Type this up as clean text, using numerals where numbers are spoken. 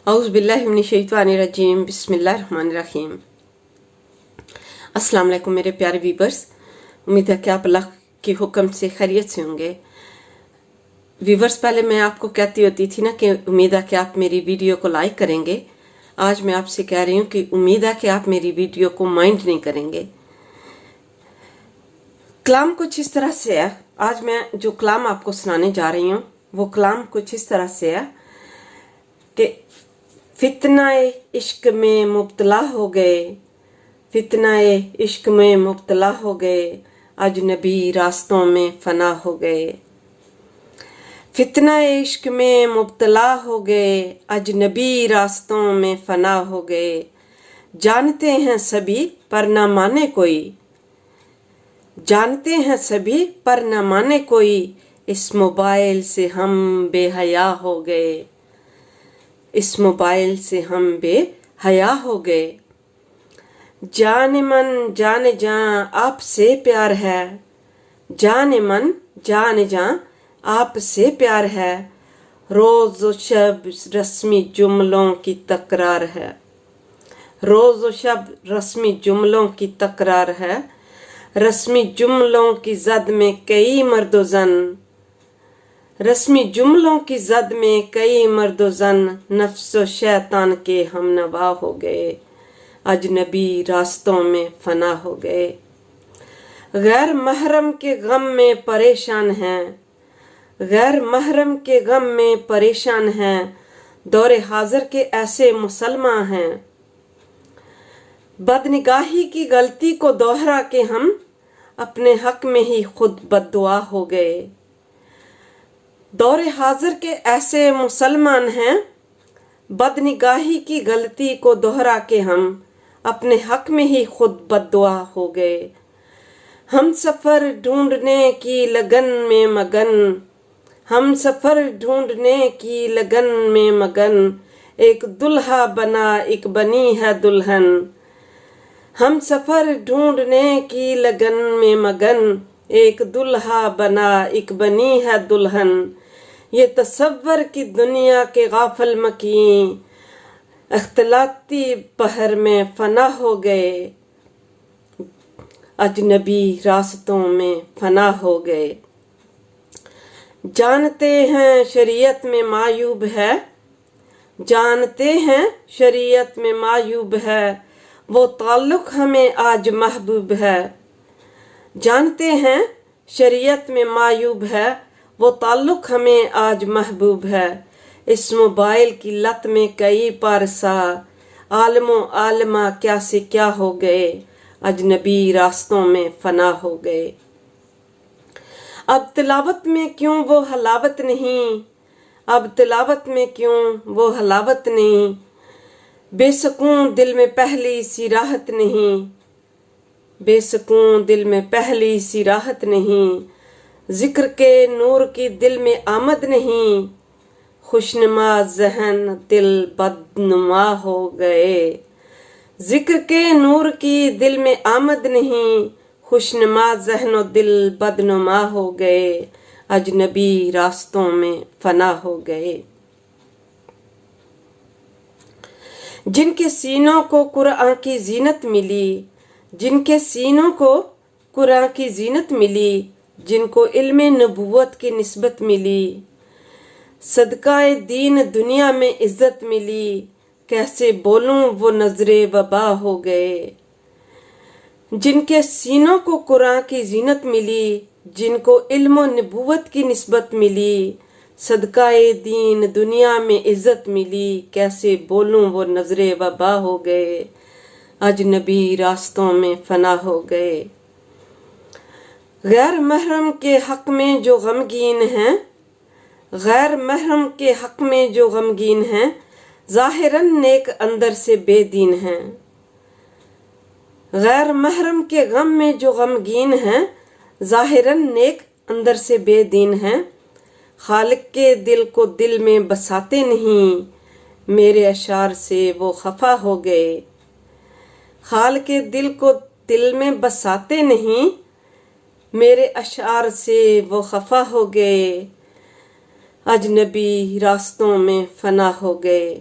औज़ु बिल्लाहि मिनश शैतानिर-रजीम, बिस्मिल्लाहिर्रहमानिर्रहीम। अस्सलाम वालेकुम मेरे प्यारे व्यूवर्स, उम्मीद है कि आप अल्लाह के हुक्म से खैरियत से होंगे। व्यूवर्स, पहले मैं आपको कहती होती थी ना कि उम्मीद है कि आप मेरी वीडियो को लाइक करेंगे। आज मैं आपसे कह रही हूँ कि उम्मीद है कि आप मेरी वीडियो को माइंड नहीं करेंगे। कलाम कुछ इस तरह से है। आज मैं जो कलाम आपको सुनाने जा रही हूँ वो कलाम कुछ इस तरह से है कि फितनाए इश्क में मुब्तला हो गए, फितनाए इश्क में मुब्तला हो गए, अजनबी रास्तों में फना हो गए। फितनाए इश्क में मुब्तला हो गए, अजनबी रास्तों में फना हो गए। जानते हैं सभी पर न माने कोई, जानते हैं सभी पर न माने कोई, इस मोबाइल से हम बेहया हो गए, इस मोबाइल से हम बेहया हो गए। जाने मन जाने जान आपसे प्यार है, जाने मन जाने जान आपसे प्यार है। रोज व शब रस्मी जुमलों की तकरार है, रोज व शब रस्मी जुमलों की तकरार है। रस्मी जुमलों की जद में कई मर्दो जन, रस्मी जुमलों की जद में कई मर्दो जन, नफ्सो शैतान के हम नवा हो गए, अजनबी रास्तों में फना हो गए। गैर महरम के गम में परेशान हैं, गैर महरम के गम में परेशान हैं, दौरे हाजिर के ऐसे मुसलमान हैं। बदनिगाही की गलती को दोहरा के हम अपने हक में ही खुद बद्दुआ हो गए। दौरे हाजिर के ऐसे मुसलमान हैं, बदनिगाही की गलती को दोहरा के हम अपने हक में ही खुद बद्दुआ हो गए। हम सफ़र ढूंढने की लगन में मगन, हम सफ़र ढूंढने की लगन में मगन, एक दुल्हा बना एक बनी है दुल्हन। हम सफ़र ढूंढने की लगन में मगन, एक दुल्हा बना एक बनी है दुल्हन। ये तसव्वुर की दुनिया के गाफिल मकीन, अख्तलाती बहर में फना हो गए, अजनबी रास्तों में फना हो गए। जानते हैं शरीयत में मायूब है, जानते हैं शरीयत में मायूब है, वो ताल्लुक हमें आज महबूब है। जानते हैं शरीयत में मायूब है, वो ताल्लुक हमें आज महबूब है। इस मोबाइल की लत में कई पारसा, आलमो आलमा क्या से क्या हो गए, अजनबी रास्तों में फना हो गए। अब तिलावत में क्यों वो हलावत नहीं, अब तिलावत में क्यों वो हलावत नहीं, बेसकून दिल में पहली सी राहत नहीं, बेसकून दिल में पहली सी राहत नहीं। जिक्र के नूर की दिल में आमद नहीं, खुशनुमा ज़हन दिल बदनुमा हो गए। जिक्र के नूर की दिल में आमद नहीं, खुशनुमा ज़हन दिल बदनुमा हो गए, अजनबी रास्तों में फना हो गए। जिनके सीनों को कुरान की जीनत मिली, जिनके सीनों को कुरान की जीनत मिली, जिनको इल्मे नबूवत की निस्बत मिली, सदकाए दीन दुनिया में इज्जत मिली, कैसे बोलूं वो नजरे वबा हो गए। जिनके सीनों को कुरान की जीनत मिली, जिनको इल्म नबूवत की निस्बत मिली, सदकाए दीन दुनिया में इज्जत मिली, कैसे बोलूं वो नजरे वबा हो गए, अजनबी रास्तों में फना हो गए। गैर महरम के हक में जो गमगीन हैं, गैर महरम के हक में जो गमगीन हैं, ज़ाहिरन नेक अंदर से बेदीन हैं। गैर महरम के गम में जो गमगीन हैं, ज़ाहिरन नेक अंदर से बेदीन हैं। खालिक के दिल को दिल में बसाते नहीं, मेरे अशार से वो खफा हो गए। खाल के दिल को दिल में बसाते नहीं, मेरे अशार से वो खफा हो गए, अजनबी रास्तों में फना हो गए।